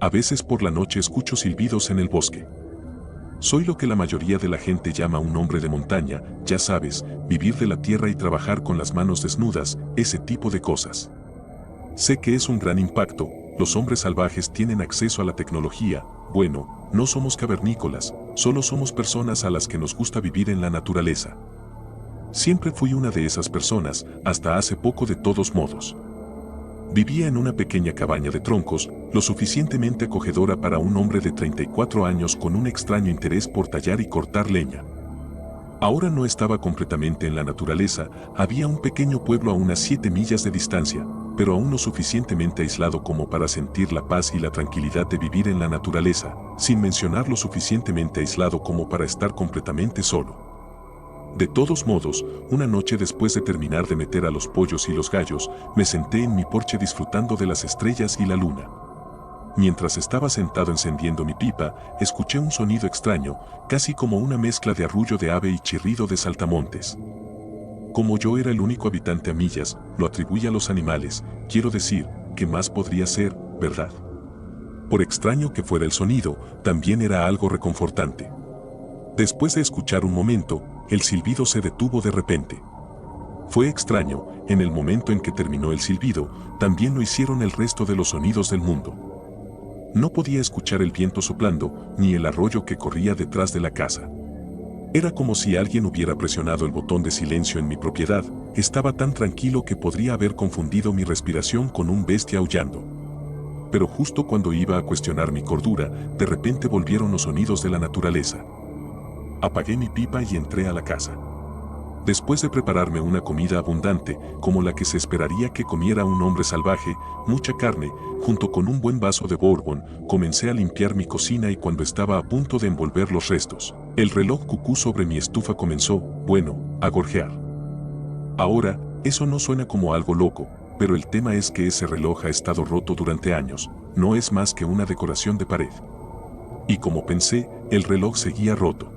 A veces por la noche escucho silbidos en el bosque. Soy lo que la mayoría de la gente llama un hombre de montaña, ya sabes, vivir de la tierra y trabajar con las manos desnudas, ese tipo de cosas. Sé que es un gran impacto, los hombres salvajes tienen acceso a la tecnología, bueno, no somos cavernícolas, solo somos personas a las que nos gusta vivir en la naturaleza. Siempre fui una de esas personas, hasta hace poco de todos modos. Vivía en una pequeña cabaña de troncos, lo suficientemente acogedora para un hombre de 34 años con un extraño interés por tallar y cortar leña. Ahora no estaba completamente en la naturaleza, había un pequeño pueblo a unas 7 millas de distancia, pero aún lo suficientemente aislado como para sentir la paz y la tranquilidad de vivir en la naturaleza, sin mencionar lo suficientemente aislado como para estar completamente solo. De todos modos, una noche después de terminar de meter a los pollos y los gallos, me senté en mi porche disfrutando de las estrellas y la luna. Mientras estaba sentado encendiendo mi pipa, escuché un sonido extraño, casi como una mezcla de arrullo de ave y chirrido de saltamontes. Como yo era el único habitante a millas, lo atribuí a los animales, quiero decir, ¿qué más podría ser, verdad? Por extraño que fuera el sonido, también era algo reconfortante. Después de escuchar un momento, el silbido se detuvo de repente. Fue extraño, en el momento en que terminó el silbido, también lo hicieron el resto de los sonidos del mundo. No podía escuchar el viento soplando, ni el arroyo que corría detrás de la casa. Era como si alguien hubiera presionado el botón de silencio en mi propiedad, estaba tan tranquilo que podría haber confundido mi respiración con un bestia aullando. Pero justo cuando iba a cuestionar mi cordura, de repente volvieron los sonidos de la naturaleza. Apagué mi pipa y entré a la casa. Después de prepararme una comida abundante, como la que se esperaría que comiera un hombre salvaje, mucha carne, junto con un buen vaso de bourbon, comencé a limpiar mi cocina y cuando estaba a punto de envolver los restos, el reloj cucú sobre mi estufa comenzó, bueno, a gorjear. Ahora, eso no suena como algo loco, pero el tema es que ese reloj ha estado roto durante años, no es más que una decoración de pared. Y como pensé, el reloj seguía roto.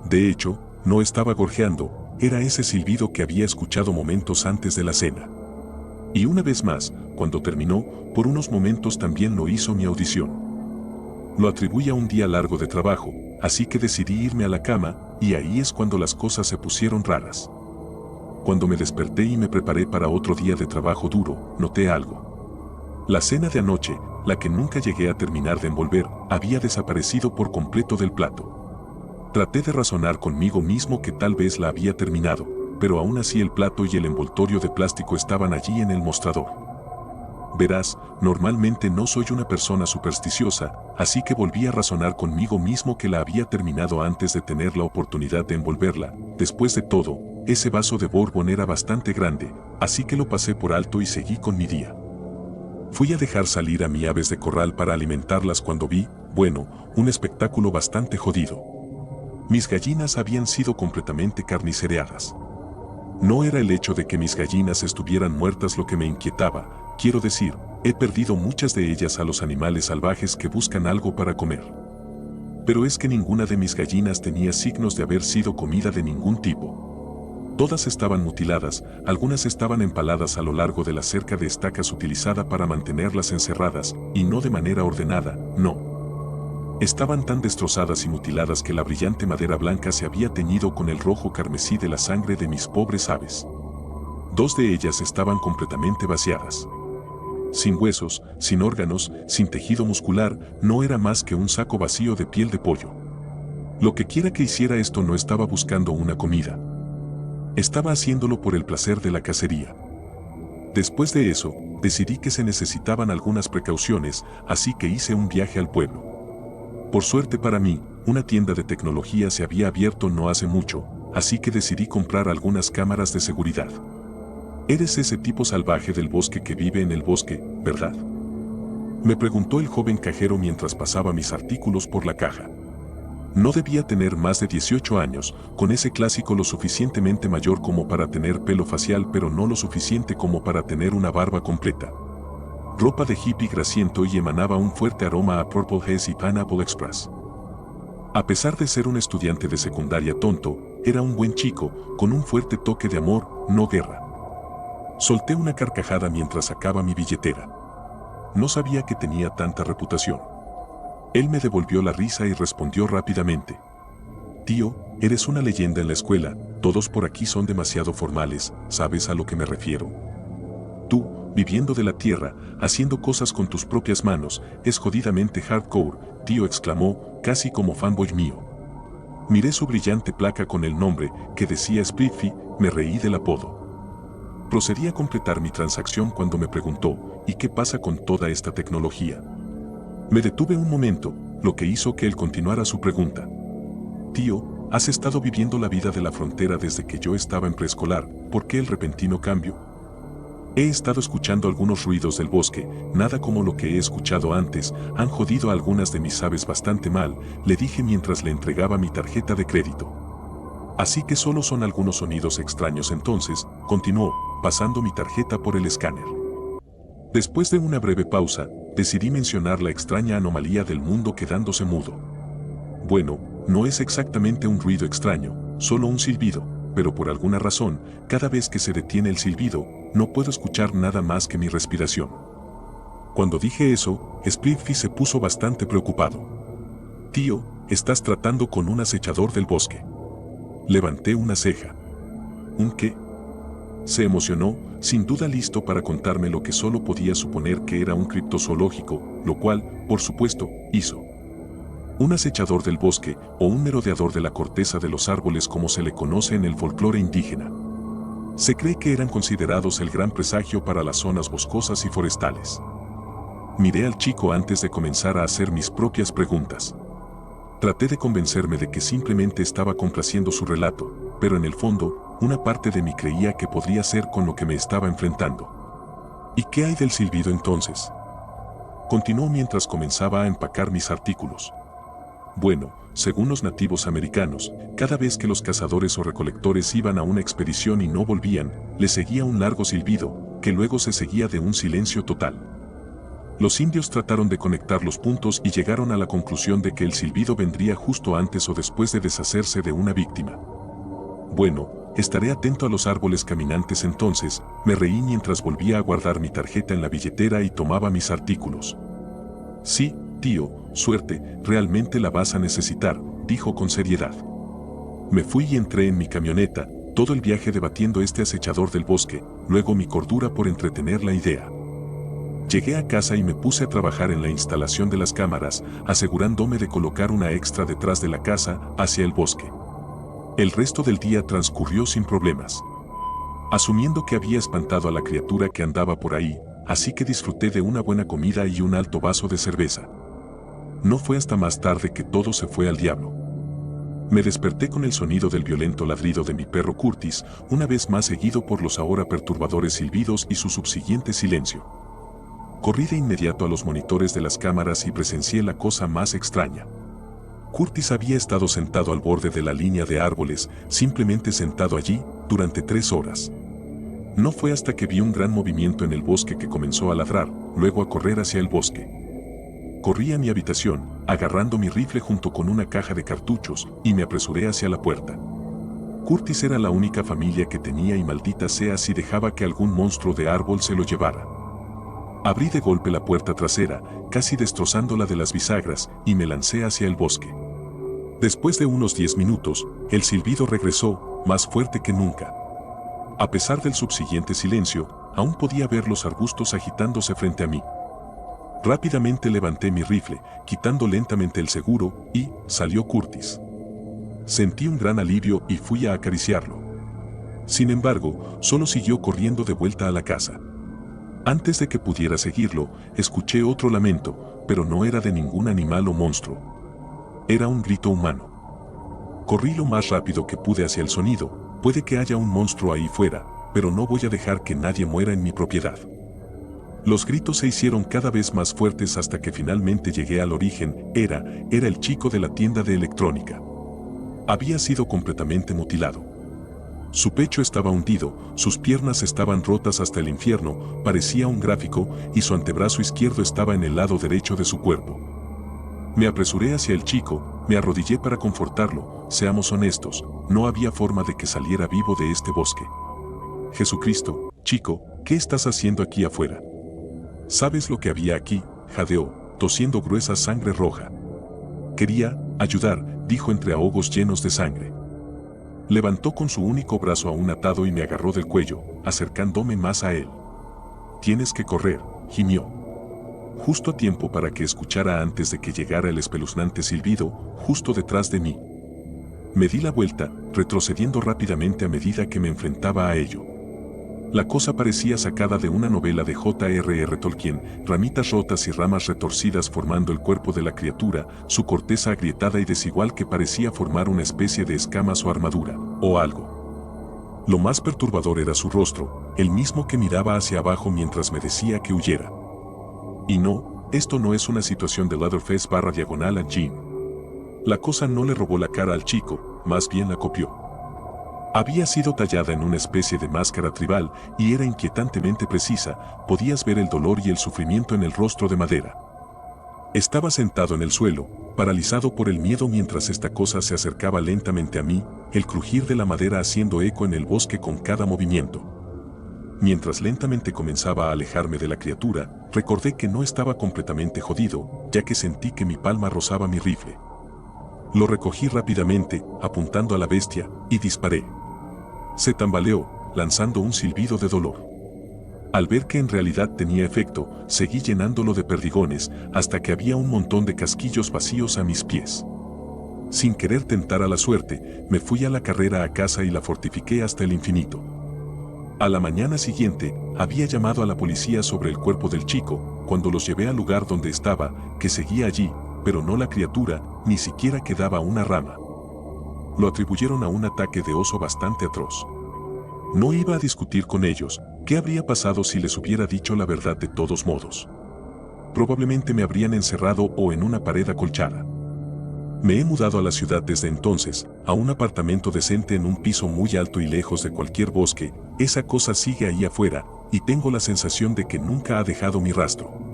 De hecho, no estaba gorjeando, era ese silbido que había escuchado momentos antes de la cena. Y una vez más, cuando terminó, por unos momentos también lo hizo mi audición. Lo atribuí a un día largo de trabajo, así que decidí irme a la cama, y ahí es cuando las cosas se pusieron raras. Cuando me desperté y me preparé para otro día de trabajo duro, noté algo. La cena de anoche, la que nunca llegué a terminar de envolver, había desaparecido por completo del plato. Traté de razonar conmigo mismo que tal vez la había terminado, pero aún así el plato y el envoltorio de plástico estaban allí en el mostrador. Verás, normalmente no soy una persona supersticiosa, así que volví a razonar conmigo mismo que la había terminado antes de tener la oportunidad de envolverla. Después de todo, ese vaso de bourbon era bastante grande, así que lo pasé por alto y seguí con mi día. Fui a dejar salir a mis aves de corral para alimentarlas cuando vi, bueno, un espectáculo bastante jodido. Mis gallinas habían sido completamente carnicereadas. No era el hecho de que mis gallinas estuvieran muertas lo que me inquietaba, quiero decir, he perdido muchas de ellas a los animales salvajes que buscan algo para comer. Pero es que ninguna de mis gallinas tenía signos de haber sido comida de ningún tipo. Todas estaban mutiladas, algunas estaban empaladas a lo largo de la cerca de estacas utilizada para mantenerlas encerradas, y no de manera ordenada, no. Estaban tan destrozadas y mutiladas que la brillante madera blanca se había teñido con el rojo carmesí de la sangre de mis pobres aves. 2 de ellas estaban completamente vaciadas. Sin huesos, sin órganos, sin tejido muscular, no era más que un saco vacío de piel de pollo. Lo que quiera que hiciera esto no estaba buscando una comida. Estaba haciéndolo por el placer de la cacería. Después de eso, decidí que se necesitaban algunas precauciones, así que hice un viaje al pueblo. Por suerte para mí, una tienda de tecnología se había abierto no hace mucho, así que decidí comprar algunas cámaras de seguridad. Eres ese tipo salvaje del bosque que vive en el bosque, ¿verdad? Me preguntó el joven cajero mientras pasaba mis artículos por la caja. No debía tener más de 18 años, con ese clásico lo suficientemente mayor como para tener pelo facial pero no lo suficiente como para tener una barba completa. Ropa de hippie grasiento y emanaba un fuerte aroma a Purple Haze y Pineapple Express. A pesar de ser un estudiante de secundaria tonto, era un buen chico, con un fuerte toque de amor, no guerra. Solté una carcajada mientras sacaba mi billetera. No sabía que tenía tanta reputación. Él me devolvió la risa y respondió rápidamente. Tío, eres una leyenda en la escuela, todos por aquí son demasiado formales, ¿sabes a lo que me refiero? Tú, viviendo de la tierra, haciendo cosas con tus propias manos, es jodidamente hardcore, tío exclamó, casi como fanboy mío. Miré su brillante placa con el nombre, que decía Splitfy, me reí del apodo. Procedí a completar mi transacción cuando me preguntó, ¿y qué pasa con toda esta tecnología? Me detuve un momento, lo que hizo que él continuara su pregunta. Tío, has estado viviendo la vida de la frontera desde que yo estaba en preescolar, ¿por qué el repentino cambio? He estado escuchando algunos ruidos del bosque, nada como lo que he escuchado antes, han jodido a algunas de mis aves bastante mal, le dije mientras le entregaba mi tarjeta de crédito. Así que solo son algunos sonidos extraños entonces, continuó, pasando mi tarjeta por el escáner. Después de una breve pausa, decidí mencionar la extraña anomalía del mundo quedándose mudo. Bueno, no es exactamente un ruido extraño, solo un silbido, pero por alguna razón, cada vez que se detiene el silbido, no puedo escuchar nada más que mi respiración. Cuando dije eso, Splitfy se puso bastante preocupado. Tío, estás tratando con un acechador del bosque. Levanté una ceja. ¿Un qué? Se emocionó, sin duda listo para contarme lo que solo podía suponer que era un criptozoológico, lo cual, por supuesto, hizo. Un acechador del bosque o un merodeador de la corteza de los árboles como se le conoce en el folclore indígena. Se cree que eran considerados el gran presagio para las zonas boscosas y forestales. Miré al chico antes de comenzar a hacer mis propias preguntas. Traté de convencerme de que simplemente estaba complaciendo su relato, pero en el fondo, una parte de mí creía que podría ser con lo que me estaba enfrentando. ¿Y qué hay del silbido entonces? Continuó mientras comenzaba a empacar mis artículos. Bueno, según los nativos americanos, cada vez que los cazadores o recolectores iban a una expedición y no volvían, les seguía un largo silbido, que luego se seguía de un silencio total. Los indios trataron de conectar los puntos y llegaron a la conclusión de que el silbido vendría justo antes o después de deshacerse de una víctima. Bueno, estaré atento a los árboles caminantes entonces, me reí mientras volvía a guardar mi tarjeta en la billetera y tomaba mis artículos. Sí, tío, suerte, realmente la vas a necesitar, dijo con seriedad. Me fui y entré en mi camioneta, todo el viaje debatiendo este acechador del bosque, luego mi cordura por entretener la idea. Llegué a casa y me puse a trabajar en la instalación de las cámaras, asegurándome de colocar una extra detrás de la casa, hacia el bosque. El resto del día transcurrió sin problemas. Asumiendo que había espantado a la criatura que andaba por ahí, así que disfruté de una buena comida y un alto vaso de cerveza. No fue hasta más tarde que todo se fue al diablo. Me desperté con el sonido del violento ladrido de mi perro Curtis, una vez más seguido por los ahora perturbadores silbidos y su subsiguiente silencio. Corrí de inmediato a los monitores de las cámaras y presencié la cosa más extraña. Curtis había estado sentado al borde de la línea de árboles, simplemente sentado allí, durante 3 horas. No fue hasta que vi un gran movimiento en el bosque que comenzó a ladrar, luego a correr hacia el bosque. Corrí a mi habitación, agarrando mi rifle junto con una caja de cartuchos, y me apresuré hacia la puerta. Curtis era la única familia que tenía y maldita sea si dejaba que algún monstruo de árbol se lo llevara. Abrí de golpe la puerta trasera, casi destrozándola de las bisagras, y me lancé hacia el bosque. Después de unos 10 minutos, el silbido regresó, más fuerte que nunca. A pesar del subsiguiente silencio, aún podía ver los arbustos agitándose frente a mí. Rápidamente levanté mi rifle, quitando lentamente el seguro, y salió Curtis. Sentí un gran alivio y fui a acariciarlo. Sin embargo, solo siguió corriendo de vuelta a la casa. Antes de que pudiera seguirlo, escuché otro lamento, pero no era de ningún animal o monstruo. Era un grito humano. Corrí lo más rápido que pude hacia el sonido, puede que haya un monstruo ahí fuera, pero no voy a dejar que nadie muera en mi propiedad. Los gritos se hicieron cada vez más fuertes hasta que finalmente llegué al origen, era el chico de la tienda de electrónica. Había sido completamente mutilado. Su pecho estaba hundido, sus piernas estaban rotas hasta el infierno, parecía un gráfico, y su antebrazo izquierdo estaba en el lado derecho de su cuerpo. Me apresuré hacia el chico, me arrodillé para confortarlo, seamos honestos, no había forma de que saliera vivo de este bosque. Jesucristo, chico, ¿qué estás haciendo aquí afuera? ¿Sabes lo que había aquí?, jadeó, tosiendo gruesa sangre roja. Quería ayudar, dijo entre ahogos llenos de sangre. Levantó con su único brazo aún atado y me agarró del cuello, acercándome más a él. Tienes que correr, gimió. Justo a tiempo para que escuchara antes de que llegara el espeluznante silbido, justo detrás de mí. Me di la vuelta, retrocediendo rápidamente a medida que me enfrentaba a ello. La cosa parecía sacada de una novela de J.R.R. Tolkien, ramitas rotas y ramas retorcidas formando el cuerpo de la criatura, su corteza agrietada y desigual que parecía formar una especie de escamas o armadura, o algo. Lo más perturbador era su rostro, el mismo que miraba hacia abajo mientras me decía que huyera. Y no, esto no es una situación de Leatherface /diagonal a Jean. La cosa no le robó la cara al chico, más bien la copió. Había sido tallada en una especie de máscara tribal y era inquietantemente precisa, podías ver el dolor y el sufrimiento en el rostro de madera. Estaba sentado en el suelo, paralizado por el miedo mientras esta cosa se acercaba lentamente a mí, el crujir de la madera haciendo eco en el bosque con cada movimiento. Mientras lentamente comenzaba a alejarme de la criatura, recordé que no estaba completamente jodido, ya que sentí que mi palma rozaba mi rifle. Lo recogí rápidamente, apuntando a la bestia, y disparé. Se tambaleó, lanzando un silbido de dolor. Al ver que en realidad tenía efecto, seguí llenándolo de perdigones, hasta que había un montón de casquillos vacíos a mis pies. Sin querer tentar a la suerte, me fui a la carrera a casa y la fortifiqué hasta el infinito. A la mañana siguiente, había llamado a la policía sobre el cuerpo del chico, cuando los llevé al lugar donde estaba, que seguía allí, pero no la criatura, ni siquiera quedaba una rama. Lo atribuyeron a un ataque de oso bastante atroz. No iba a discutir con ellos, ¿qué habría pasado si les hubiera dicho la verdad de todos modos? Probablemente me habrían encerrado o en una pared acolchada. Me he mudado a la ciudad desde entonces, a un apartamento decente en un piso muy alto y lejos de cualquier bosque, esa cosa sigue ahí afuera, y tengo la sensación de que nunca ha dejado mi rastro.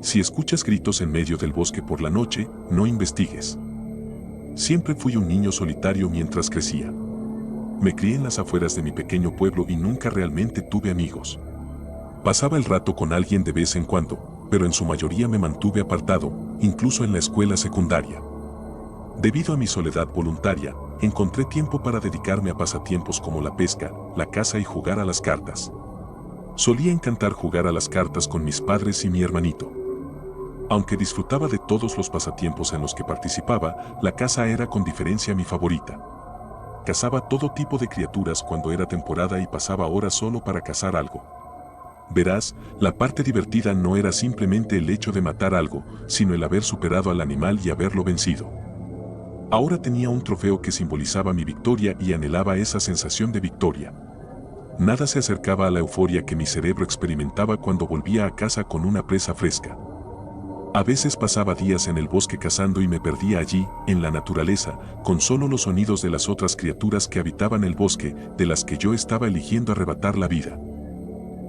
Si escuchas gritos en medio del bosque por la noche, no investigues. Siempre fui un niño solitario mientras crecía. Me crié en las afueras de mi pequeño pueblo y nunca realmente tuve amigos. Pasaba el rato con alguien de vez en cuando, pero en su mayoría me mantuve apartado, incluso en la escuela secundaria. Debido a mi soledad voluntaria, encontré tiempo para dedicarme a pasatiempos como la pesca, la caza y jugar a las cartas. Solía encantar jugar a las cartas con mis padres y mi hermanito. Aunque disfrutaba de todos los pasatiempos en los que participaba, la caza era con diferencia mi favorita. Cazaba todo tipo de criaturas cuando era temporada y pasaba horas solo para cazar algo. Verás, la parte divertida no era simplemente el hecho de matar algo, sino el haber superado al animal y haberlo vencido. Ahora tenía un trofeo que simbolizaba mi victoria y anhelaba esa sensación de victoria. Nada se acercaba a la euforia que mi cerebro experimentaba cuando volvía a casa con una presa fresca. A veces pasaba días en el bosque cazando y me perdía allí, en la naturaleza, con solo los sonidos de las otras criaturas que habitaban el bosque, de las que yo estaba eligiendo arrebatar la vida.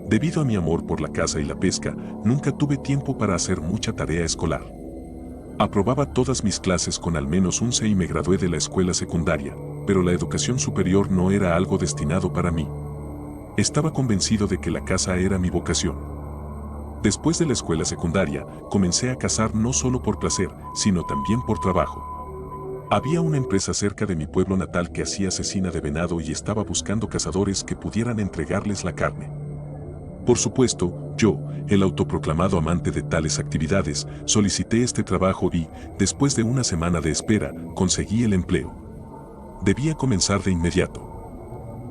Debido a mi amor por la caza y la pesca, nunca tuve tiempo para hacer mucha tarea escolar. Aprobaba todas mis clases con al menos un C y me gradué de la escuela secundaria, pero la educación superior no era algo destinado para mí. Estaba convencido de que la caza era mi vocación. Después de la escuela secundaria, comencé a cazar no solo por placer, sino también por trabajo. Había una empresa cerca de mi pueblo natal que hacía cecina de venado y estaba buscando cazadores que pudieran entregarles la carne. Por supuesto, yo, el autoproclamado amante de tales actividades, solicité este trabajo y, después de una semana de espera, conseguí el empleo. Debía comenzar de inmediato.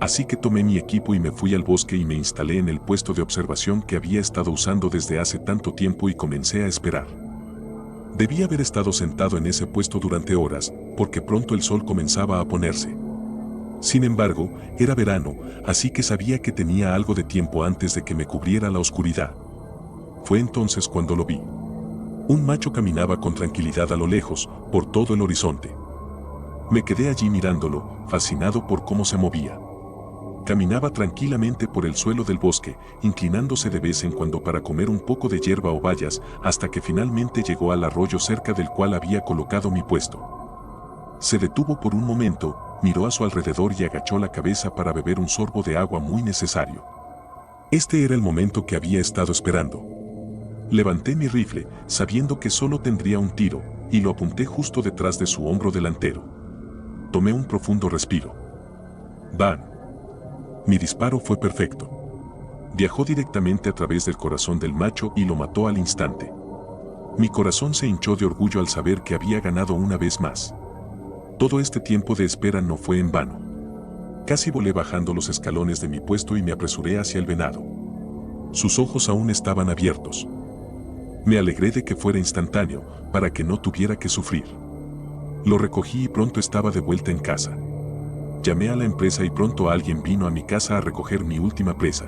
Así que tomé mi equipo y me fui al bosque y me instalé en el puesto de observación que había estado usando desde hace tanto tiempo y comencé a esperar. Debía haber estado sentado en ese puesto durante horas, porque pronto el sol comenzaba a ponerse. Sin embargo, era verano, así que sabía que tenía algo de tiempo antes de que me cubriera la oscuridad. Fue entonces cuando lo vi. Un macho caminaba con tranquilidad a lo lejos, por todo el horizonte. Me quedé allí mirándolo, fascinado por cómo se movía. Caminaba tranquilamente por el suelo del bosque, inclinándose de vez en cuando para comer un poco de hierba o bayas, hasta que finalmente llegó al arroyo cerca del cual había colocado mi puesto. Se detuvo por un momento, miró a su alrededor y agachó la cabeza para beber un sorbo de agua muy necesario. Este era el momento que había estado esperando. Levanté mi rifle, sabiendo que solo tendría un tiro, y lo apunté justo detrás de su hombro delantero. Tomé un profundo respiro. ¡Bam! Mi disparo fue perfecto. Viajó directamente a través del corazón del macho y lo mató al instante. Mi corazón se hinchó de orgullo al saber que había ganado una vez más. Todo este tiempo de espera no fue en vano. Casi volé bajando los escalones de mi puesto y me apresuré hacia el venado. Sus ojos aún estaban abiertos. Me alegré de que fuera instantáneo, para que no tuviera que sufrir. Lo recogí y pronto estaba de vuelta en casa. Llamé a la empresa y pronto alguien vino a mi casa a recoger mi última presa.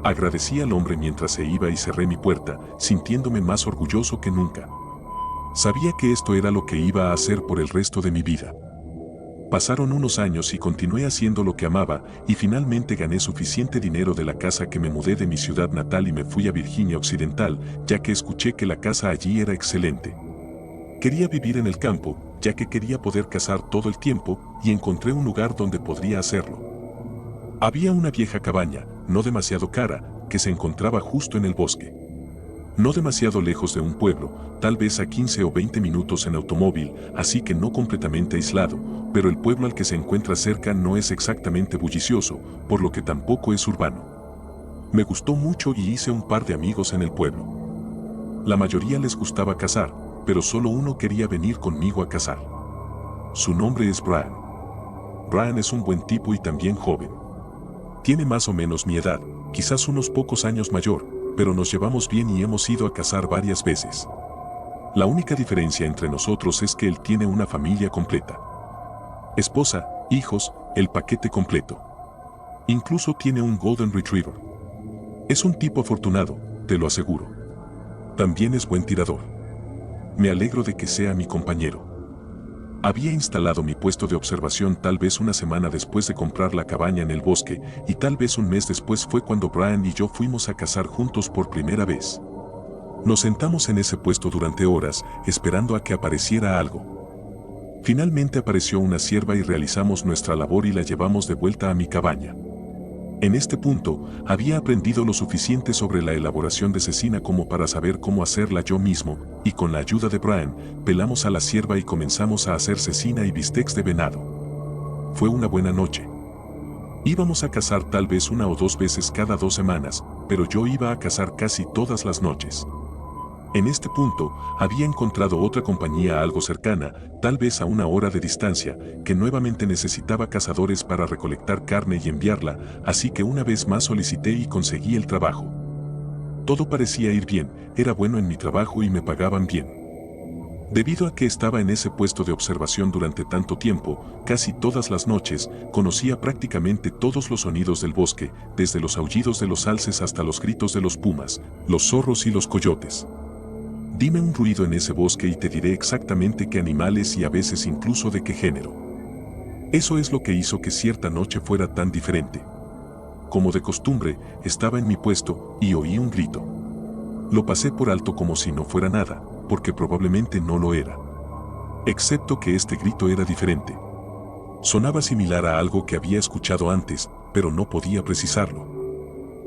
Agradecí al hombre mientras se iba y cerré mi puerta, sintiéndome más orgulloso que nunca. Sabía que esto era lo que iba a hacer por el resto de mi vida. Pasaron unos años y continué haciendo lo que amaba, y finalmente gané suficiente dinero de la casa que me mudé de mi ciudad natal y me fui a Virginia Occidental, ya que escuché que la casa allí era excelente. Quería vivir en el campo, ya que quería poder cazar todo el tiempo, y encontré un lugar donde podría hacerlo. Había una vieja cabaña, no demasiado cara, que se encontraba justo en el bosque. No demasiado lejos de un pueblo, tal vez a 15 o 20 minutos en automóvil, así que no completamente aislado, pero el pueblo al que se encuentra cerca no es exactamente bullicioso, por lo que tampoco es urbano. Me gustó mucho y hice un par de amigos en el pueblo. La mayoría les gustaba cazar, pero solo uno quería venir conmigo a cazar. Su nombre es Brian. Brian es un buen tipo y también joven. Tiene más o menos mi edad, quizás unos pocos años mayor, pero nos llevamos bien y hemos ido a cazar varias veces. La única diferencia entre nosotros es que él tiene una familia completa. Esposa, hijos, el paquete completo. Incluso tiene un Golden Retriever. Es un tipo afortunado, te lo aseguro. También es buen tirador. Me alegro de que sea mi compañero. Había instalado mi puesto de observación tal vez una semana después de comprar la cabaña en el bosque, y tal vez un mes después fue cuando Brian y yo fuimos a cazar juntos por primera vez. Nos sentamos en ese puesto durante horas, esperando a que apareciera algo. Finalmente apareció una cierva y realizamos nuestra labor y la llevamos de vuelta a mi cabaña. En este punto, había aprendido lo suficiente sobre la elaboración de cecina como para saber cómo hacerla yo mismo, y con la ayuda de Brian, pelamos a la cierva y comenzamos a hacer cecina y bistecs de venado. Fue una buena noche. Íbamos a cazar tal vez una o dos veces cada 2 semanas, pero yo iba a cazar casi todas las noches. En este punto, había encontrado otra compañía algo cercana, tal vez a 1 hora de distancia, que nuevamente necesitaba cazadores para recolectar carne y enviarla, así que una vez más solicité y conseguí el trabajo. Todo parecía ir bien, era bueno en mi trabajo y me pagaban bien. Debido a que estaba en ese puesto de observación durante tanto tiempo, casi todas las noches, conocía prácticamente todos los sonidos del bosque, desde los aullidos de los alces hasta los gritos de los pumas, los zorros y los coyotes. Dime un ruido en ese bosque y te diré exactamente qué animales y a veces incluso de qué género. Eso es lo que hizo que cierta noche fuera tan diferente. Como de costumbre, estaba en mi puesto y oí un grito. Lo pasé por alto como si no fuera nada, porque probablemente no lo era. Excepto que este grito era diferente. Sonaba similar a algo que había escuchado antes, pero no podía precisarlo.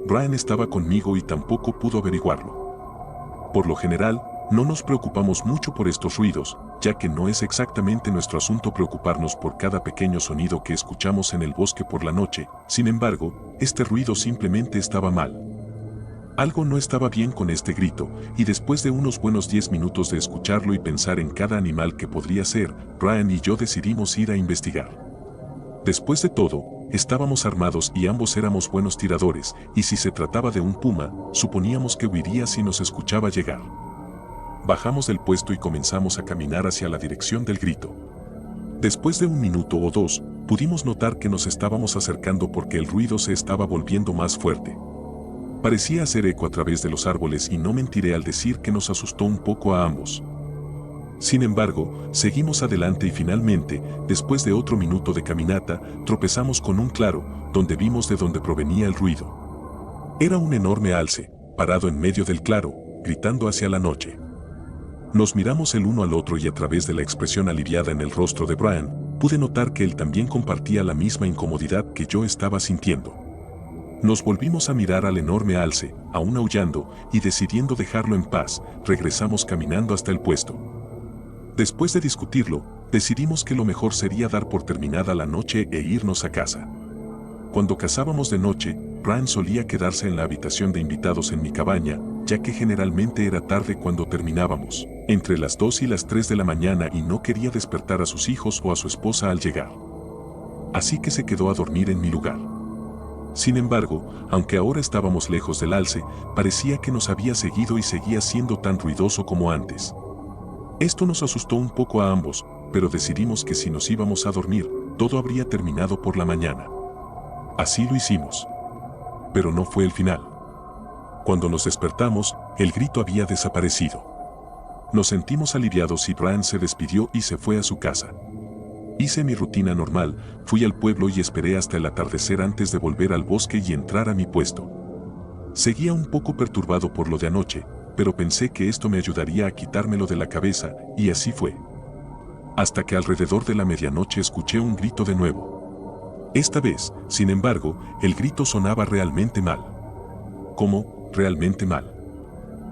Brian estaba conmigo y tampoco pudo averiguarlo. Por lo general, no nos preocupamos mucho por estos ruidos, ya que no es exactamente nuestro asunto preocuparnos por cada pequeño sonido que escuchamos en el bosque por la noche. Sin embargo, este ruido simplemente estaba mal. Algo no estaba bien con este grito, y después de unos buenos 10 minutos de escucharlo y pensar en cada animal que podría ser, Brian y yo decidimos ir a investigar. Después de todo, estábamos armados y ambos éramos buenos tiradores, y si se trataba de un puma, suponíamos que huiría si nos escuchaba llegar. Bajamos del puesto y comenzamos a caminar hacia la dirección del grito. Después de 1 minuto o 2, pudimos notar que nos estábamos acercando porque el ruido se estaba volviendo más fuerte. Parecía hacer eco a través de los árboles y no mentiré al decir que nos asustó un poco a ambos. Sin embargo, seguimos adelante y finalmente, después de otro minuto de caminata, tropezamos con un claro, donde vimos de dónde provenía el ruido. Era un enorme alce, parado en medio del claro, gritando hacia la noche. Nos miramos el uno al otro y a través de la expresión aliviada en el rostro de Brian, Pude notar que él también compartía la misma incomodidad que yo estaba sintiendo. Nos volvimos a mirar al enorme alce, aún aullando, y decidiendo dejarlo en paz, regresamos caminando hasta el puesto. Después de discutirlo, decidimos que lo mejor sería dar por terminada la noche e irnos a casa. Cuando cazábamos de noche, Brian solía quedarse en la habitación de invitados en mi cabaña, ya que generalmente era tarde cuando terminábamos, entre las 2 y las 3 de la mañana, y no quería despertar a sus hijos o a su esposa al llegar. Así que se quedó a dormir en mi lugar. Sin embargo, aunque ahora estábamos lejos del alce, parecía que nos había seguido y seguía siendo tan ruidoso como antes. Esto nos asustó un poco a ambos, pero decidimos que si nos íbamos a dormir, todo habría terminado por la mañana. Así lo hicimos. Pero no fue el final. Cuando nos despertamos, el grito había desaparecido. Nos sentimos aliviados y Brian se despidió y se fue a su casa. Hice mi rutina normal, fui al pueblo y esperé hasta el atardecer antes de volver al bosque y entrar a mi puesto. Seguía un poco perturbado por lo de anoche, pero pensé que esto me ayudaría a quitármelo de la cabeza, y así fue. Hasta que alrededor de la medianoche escuché un grito de nuevo. Esta vez, sin embargo, el grito sonaba realmente mal. ¿Cómo? Realmente mal.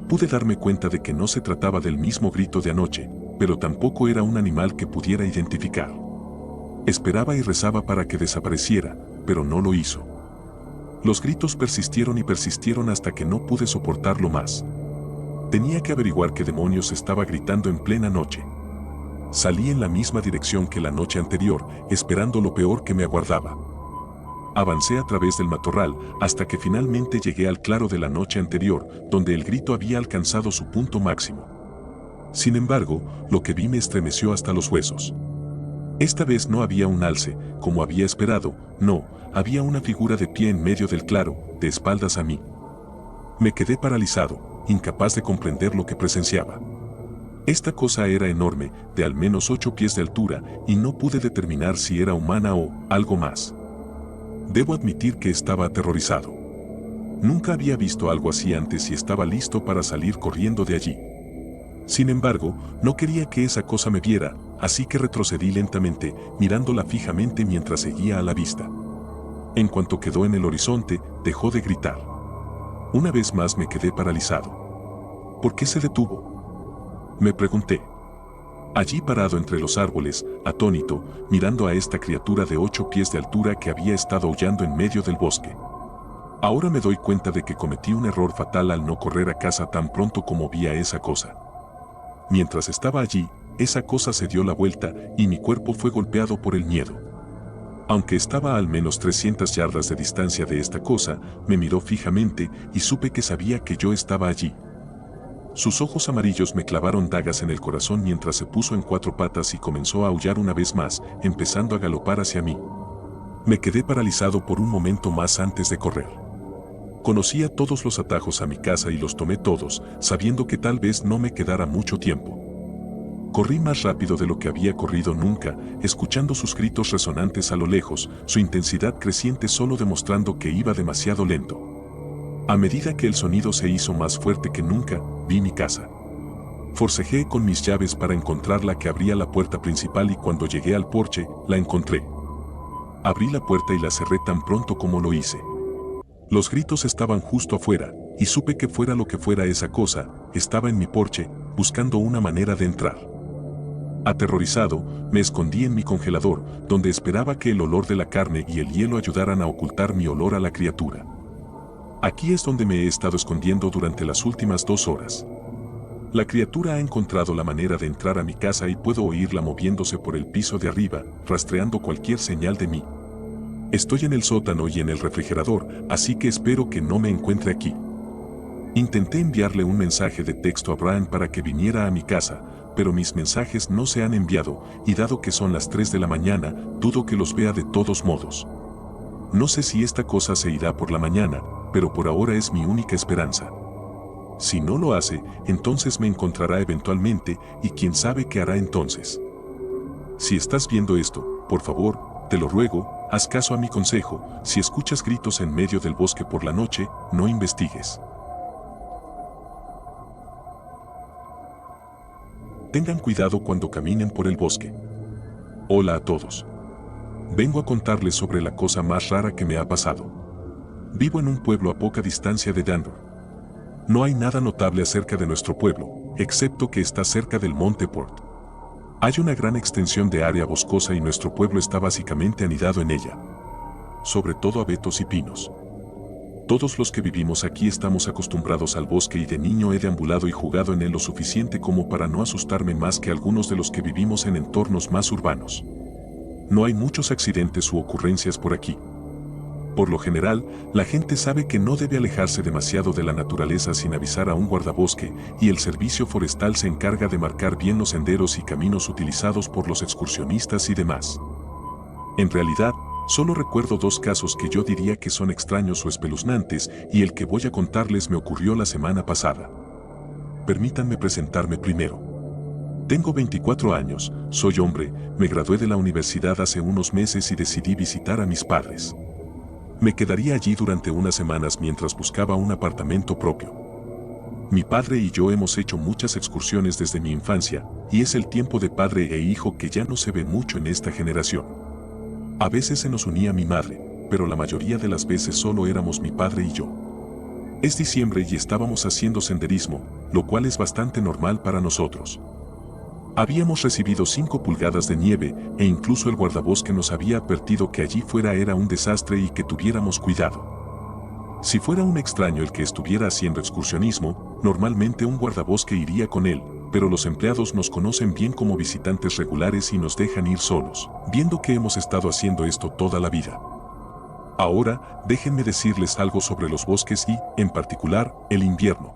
Pude darme cuenta de que no se trataba del mismo grito de anoche, pero tampoco era un animal que pudiera identificar. Esperaba y rezaba para que desapareciera, pero no lo hizo. Los gritos persistieron y persistieron hasta que no pude soportarlo más. Tenía que averiguar qué demonios estaba gritando en plena noche. Salí en la misma dirección que la noche anterior, esperando lo peor que me aguardaba. Avancé a través del matorral hasta que finalmente llegué al claro de la noche anterior, donde el grito había alcanzado su punto máximo. Sin embargo, lo que vi me estremeció hasta los huesos. Esta vez no había un alce, como había esperado, no, había una figura de pie en medio del claro, de espaldas a mí. Me quedé paralizado, incapaz de comprender lo que presenciaba. Esta cosa era enorme, de al menos 8 pies de altura, y no pude determinar si era humana o algo más. Debo admitir que estaba aterrorizado. Nunca había visto algo así antes y estaba listo para salir corriendo de allí. Sin embargo, no quería que esa cosa me viera, así que retrocedí lentamente, mirándola fijamente mientras seguía a la vista. En cuanto quedó en el horizonte, dejó de gritar. Una vez más me quedé paralizado. ¿Por qué se detuvo? Me pregunté. Allí parado entre los árboles, atónito, mirando a esta criatura de 8 pies de altura que había estado aullando en medio del bosque. Ahora me doy cuenta de que cometí un error fatal al no correr a casa tan pronto como vi a esa cosa. Mientras estaba allí, esa cosa se dio la vuelta y mi cuerpo fue golpeado por el miedo. Aunque estaba a al menos 300 yardas de distancia de esta cosa, me miró fijamente y supe que sabía que yo estaba allí. Sus ojos amarillos me clavaron dagas en el corazón mientras se puso en 4 patas y comenzó a aullar una vez más, empezando a galopar hacia mí. Me quedé paralizado por un momento más antes de correr. Conocía todos los atajos a mi casa y los tomé todos, sabiendo que tal vez no me quedara mucho tiempo. Corrí más rápido de lo que había corrido nunca, escuchando sus gritos resonantes a lo lejos, su intensidad creciente solo demostrando que iba demasiado lento. A medida que el sonido se hizo más fuerte que nunca, vi mi casa. Forcejeé con mis llaves para encontrar la que abría la puerta principal y cuando llegué al porche, la encontré. Abrí la puerta y la cerré tan pronto como lo hice. Los gritos estaban justo afuera, y supe que fuera lo que fuera esa cosa, estaba en mi porche, buscando una manera de entrar. Aterrorizado, me escondí en mi congelador, donde esperaba que el olor de la carne y el hielo ayudaran a ocultar mi olor a la criatura. Aquí es donde me he estado escondiendo durante las últimas 2 horas. La criatura ha encontrado la manera de entrar a mi casa y puedo oírla moviéndose por el piso de arriba, rastreando cualquier señal de mí. Estoy en el sótano y en el refrigerador, así que espero que no me encuentre aquí. Intenté enviarle un mensaje de texto a Brian para que viniera a mi casa, pero mis mensajes no se han enviado, y dado que son las 3 de la mañana, dudo que los vea de todos modos. No sé si esta cosa se irá por la mañana, pero por ahora es mi única esperanza. Si no lo hace, entonces me encontrará eventualmente, y quién sabe qué hará entonces. Si estás viendo esto, por favor, te lo ruego, haz caso a mi consejo. Si escuchas gritos en medio del bosque por la noche, no investigues. Tengan cuidado cuando caminen por el bosque. Hola a todos. Vengo a contarles sobre la cosa más rara que me ha pasado. Vivo en un pueblo a poca distancia de Denver. No hay nada notable acerca de nuestro pueblo, excepto que está cerca del Monte Port. Hay una gran extensión de área boscosa y nuestro pueblo está básicamente anidado en ella. Sobre todo abetos y pinos. Todos los que vivimos aquí estamos acostumbrados al bosque y de niño he deambulado y jugado en él lo suficiente como para no asustarme más que algunos de los que vivimos en entornos más urbanos. No hay muchos accidentes u ocurrencias por aquí. Por lo general, la gente sabe que no debe alejarse demasiado de la naturaleza sin avisar a un guardabosque, y el servicio forestal se encarga de marcar bien los senderos y caminos utilizados por los excursionistas y demás. En realidad, solo recuerdo 2 casos que yo diría que son extraños o espeluznantes, y el que voy a contarles me ocurrió la semana pasada. Permítanme presentarme primero. Tengo 24 años, soy hombre, me gradué de la universidad hace unos meses y decidí visitar a mis padres. Me quedaría allí durante unas semanas mientras buscaba un apartamento propio. Mi padre y yo hemos hecho muchas excursiones desde mi infancia, y es el tiempo de padre e hijo que ya no se ve mucho en esta generación. A veces se nos unía mi madre, pero la mayoría de las veces solo éramos mi padre y yo. Es diciembre y estábamos haciendo senderismo, lo cual es bastante normal para nosotros. Habíamos recibido 5 pulgadas de nieve e incluso el guardabosque nos había advertido que allí fuera era un desastre y que tuviéramos cuidado. Si fuera un extraño el que estuviera haciendo excursionismo, normalmente un guardabosque iría con él, pero los empleados nos conocen bien como visitantes regulares y nos dejan ir solos, viendo que hemos estado haciendo esto toda la vida. Ahora, déjenme decirles algo sobre los bosques y, en particular, el invierno.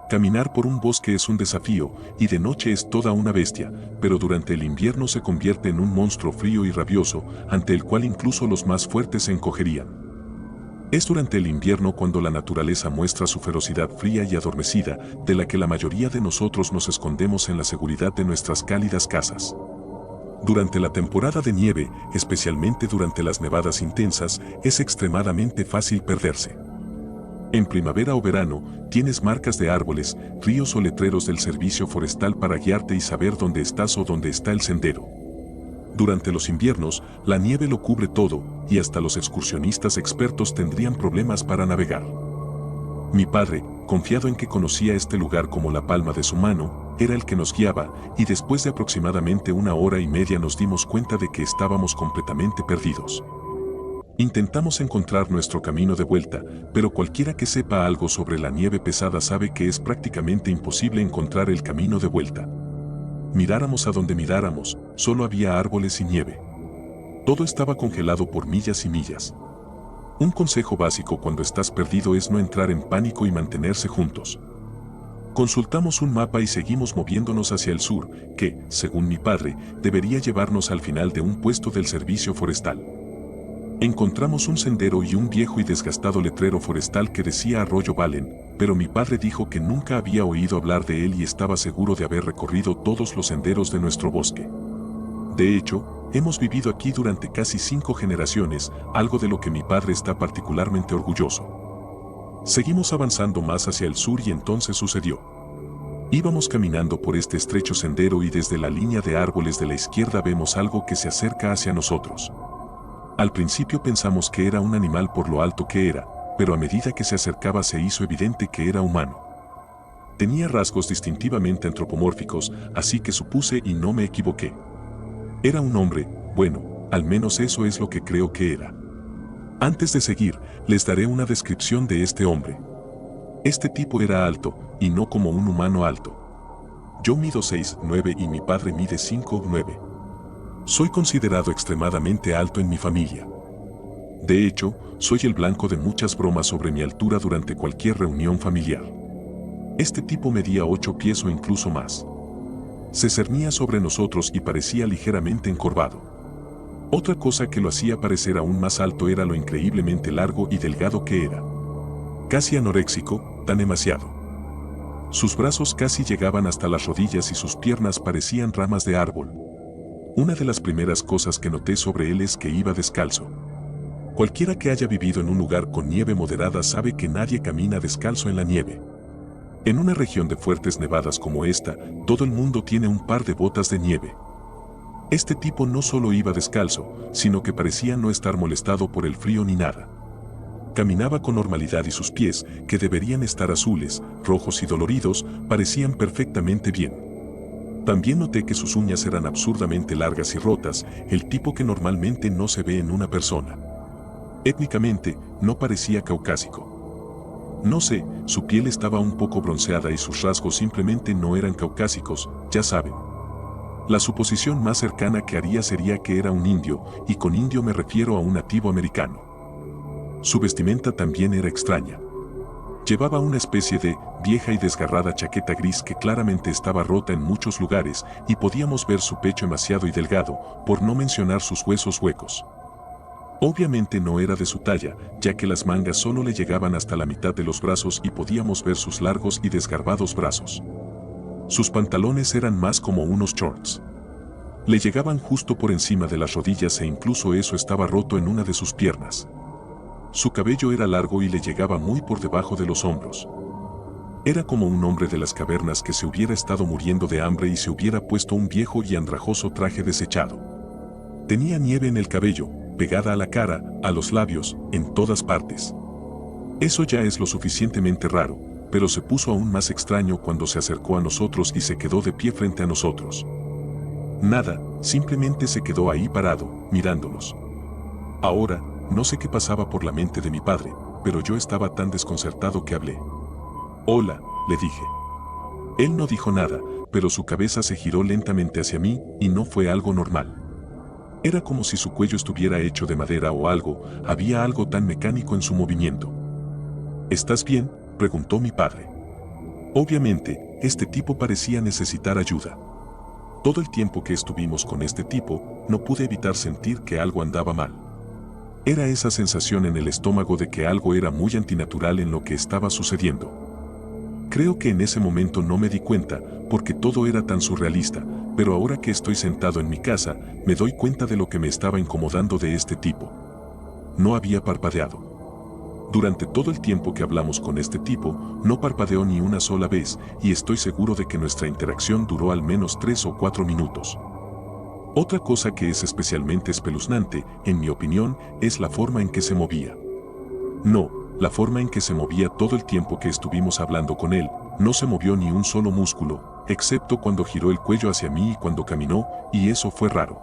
Caminar por un bosque es un desafío, y de noche es toda una bestia, pero durante el invierno se convierte en un monstruo frío y rabioso, ante el cual incluso los más fuertes se encogerían. Es durante el invierno cuando la naturaleza muestra su ferocidad fría y adormecida, de la que la mayoría de nosotros nos escondemos en la seguridad de nuestras cálidas casas. Durante la temporada de nieve, especialmente durante las nevadas intensas, es extremadamente fácil perderse. En primavera o verano, tienes marcas de árboles, ríos o letreros del servicio forestal para guiarte y saber dónde estás o dónde está el sendero. Durante los inviernos, la nieve lo cubre todo, y hasta los excursionistas expertos tendrían problemas para navegar. Mi padre, confiado en que conocía este lugar como la palma de su mano, era el que nos guiaba, y después de aproximadamente 1 hora y media nos dimos cuenta de que estábamos completamente perdidos. Intentamos encontrar nuestro camino de vuelta, pero cualquiera que sepa algo sobre la nieve pesada sabe que es prácticamente imposible encontrar el camino de vuelta. Miráramos a donde miráramos, solo había árboles y nieve. Todo estaba congelado por millas y millas. Un consejo básico cuando estás perdido es no entrar en pánico y mantenerse juntos. Consultamos un mapa y seguimos moviéndonos hacia el sur, que, según mi padre, debería llevarnos al final de un puesto del servicio forestal. Encontramos un sendero y un viejo y desgastado letrero forestal que decía Arroyo Valen, pero mi padre dijo que nunca había oído hablar de él y estaba seguro de haber recorrido todos los senderos de nuestro bosque. De hecho, hemos vivido aquí durante casi 5 generaciones, algo de lo que mi padre está particularmente orgulloso. Seguimos avanzando más hacia el sur y entonces sucedió. Íbamos caminando por este estrecho sendero y desde la línea de árboles de la izquierda vemos algo que se acerca hacia nosotros. Al principio pensamos que era un animal por lo alto que era, pero a medida que se acercaba se hizo evidente que era humano. Tenía rasgos distintivamente antropomórficos, así que supuse y no me equivoqué. Era un hombre, bueno, al menos eso es lo que creo que era. Antes de seguir, les daré una descripción de este hombre. Este tipo era alto, y no como un humano alto. Yo mido 6'9" y mi padre mide 5'9". Soy considerado extremadamente alto en mi familia. De hecho, soy el blanco de muchas bromas sobre mi altura durante cualquier reunión familiar. Este tipo medía 8 pies o incluso más. Se cernía sobre nosotros y parecía ligeramente encorvado. Otra cosa que lo hacía parecer aún más alto era lo increíblemente largo y delgado que era. Casi anoréxico, tan demasiado. Sus brazos casi llegaban hasta las rodillas y sus piernas parecían ramas de árbol. Una de las primeras cosas que noté sobre él es que iba descalzo. Cualquiera que haya vivido en un lugar con nieve moderada sabe que nadie camina descalzo en la nieve. En una región de fuertes nevadas como esta, todo el mundo tiene un par de botas de nieve. Este tipo no solo iba descalzo, sino que parecía no estar molestado por el frío ni nada. Caminaba con normalidad y sus pies, que deberían estar azules, rojos y doloridos, parecían perfectamente bien. También noté que sus uñas eran absurdamente largas y rotas, el tipo que normalmente no se ve en una persona. Étnicamente, no parecía caucásico. No sé, su piel estaba un poco bronceada y sus rasgos simplemente no eran caucásicos, ya saben. La suposición más cercana que haría sería que era un indio, y con indio me refiero a un nativo americano. Su vestimenta también era extraña. Llevaba una especie de vieja y desgarrada chaqueta gris que claramente estaba rota en muchos lugares y podíamos ver su pecho emaciado y delgado, por no mencionar sus huesos huecos. Obviamente no era de su talla, ya que las mangas solo le llegaban hasta la mitad de los brazos y podíamos ver sus largos y desgarbados brazos. Sus pantalones eran más como unos shorts. Le llegaban justo por encima de las rodillas e incluso eso estaba roto en una de sus piernas. Su cabello era largo y le llegaba muy por debajo de los hombros. Era como un hombre de las cavernas que se hubiera estado muriendo de hambre y se hubiera puesto un viejo y andrajoso traje desechado. Tenía nieve en el cabello, pegada a la cara, a los labios, en todas partes. Eso ya es lo suficientemente raro, pero se puso aún más extraño cuando se acercó a nosotros y se quedó de pie frente a nosotros. Nada, simplemente se quedó ahí parado, mirándonos. Ahora, no sé qué pasaba por la mente de mi padre, pero yo estaba tan desconcertado que hablé. Hola, le dije. Él no dijo nada, pero su cabeza se giró lentamente hacia mí y no fue algo normal. Era como si su cuello estuviera hecho de madera o algo, había algo tan mecánico en su movimiento. ¿Estás bien?, preguntó mi padre. Obviamente, este tipo parecía necesitar ayuda. Todo el tiempo que estuvimos con este tipo, no pude evitar sentir que algo andaba mal. Era esa sensación en el estómago de que algo era muy antinatural en lo que estaba sucediendo. Creo que en ese momento no me di cuenta, porque todo era tan surrealista, pero ahora que estoy sentado en mi casa, me doy cuenta de lo que me estaba incomodando de este tipo. No había parpadeado. Durante todo el tiempo que hablamos con este tipo, no parpadeó ni una sola vez, y estoy seguro de que nuestra interacción duró al menos 3 o 4 minutos. Otra cosa que es especialmente espeluznante, en mi opinión, es la forma en que se movía. No, la forma en que se movía todo el tiempo que estuvimos hablando con él, no se movió ni un solo músculo, excepto cuando giró el cuello hacia mí y cuando caminó, y eso fue raro.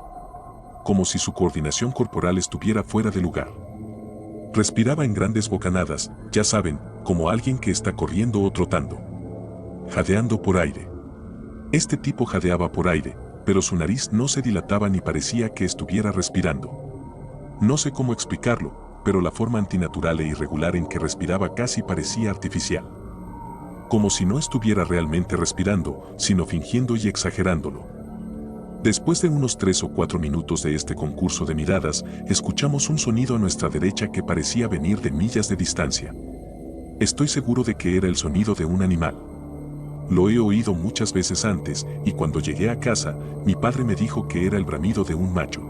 Como si su coordinación corporal estuviera fuera de lugar. Respiraba en grandes bocanadas, ya saben, como alguien que está corriendo o trotando. Jadeando por aire. Este tipo jadeaba por aire, pero su nariz no se dilataba ni parecía que estuviera respirando. No sé cómo explicarlo, pero la forma antinatural e irregular en que respiraba casi parecía artificial. Como si no estuviera realmente respirando, sino fingiendo y exagerándolo. Después de unos 3 o 4 minutos de este concurso de miradas, escuchamos un sonido a nuestra derecha que parecía venir de millas de distancia. Estoy seguro de que era el sonido de un animal. Lo he oído muchas veces antes, y cuando llegué a casa, mi padre me dijo que era el bramido de un macho.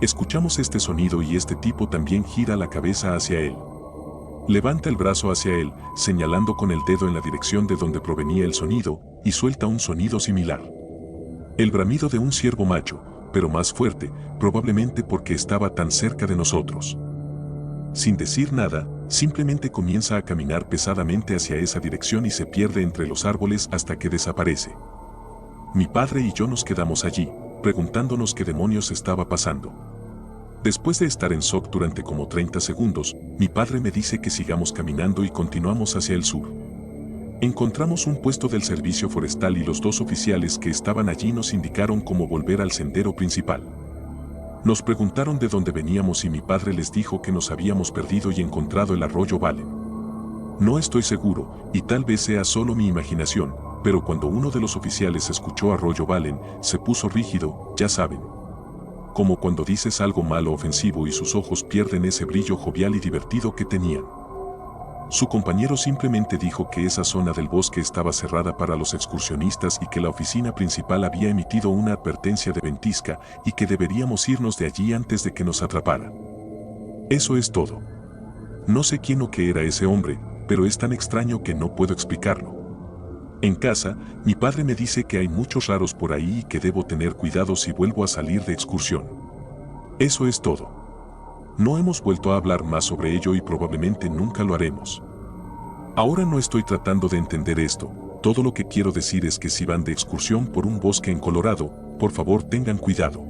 Escuchamos este sonido y este tipo también gira la cabeza hacia él. Levanta el brazo hacia él, señalando con el dedo en la dirección de donde provenía el sonido, y suelta un sonido similar. El bramido de un ciervo macho, pero más fuerte, probablemente porque estaba tan cerca de nosotros. Sin decir nada, simplemente comienza a caminar pesadamente hacia esa dirección y se pierde entre los árboles hasta que desaparece. Mi padre y yo nos quedamos allí, preguntándonos qué demonios estaba pasando. Después de estar en shock durante como 30 segundos, mi padre me dice que sigamos caminando y continuamos hacia el sur. Encontramos un puesto del servicio forestal y los 2 oficiales que estaban allí nos indicaron cómo volver al sendero principal. Nos preguntaron de dónde veníamos y mi padre les dijo que nos habíamos perdido y encontrado el arroyo Valen. No estoy seguro, y tal vez sea solo mi imaginación, pero cuando uno de los oficiales escuchó arroyo Valen, se puso rígido, ya saben. Como cuando dices algo malo o ofensivo y sus ojos pierden ese brillo jovial y divertido que tenían. Su compañero simplemente dijo que esa zona del bosque estaba cerrada para los excursionistas y que la oficina principal había emitido una advertencia de ventisca y que deberíamos irnos de allí antes de que nos atrapara. Eso es todo. No sé quién o qué era ese hombre, pero es tan extraño que no puedo explicarlo. En casa, mi padre me dice que hay muchos raros por ahí y que debo tener cuidado si vuelvo a salir de excursión. Eso es todo. No hemos vuelto a hablar más sobre ello y probablemente nunca lo haremos. Ahora no estoy tratando de entender esto, todo lo que quiero decir es que si van de excursión por un bosque en Colorado, por favor tengan cuidado.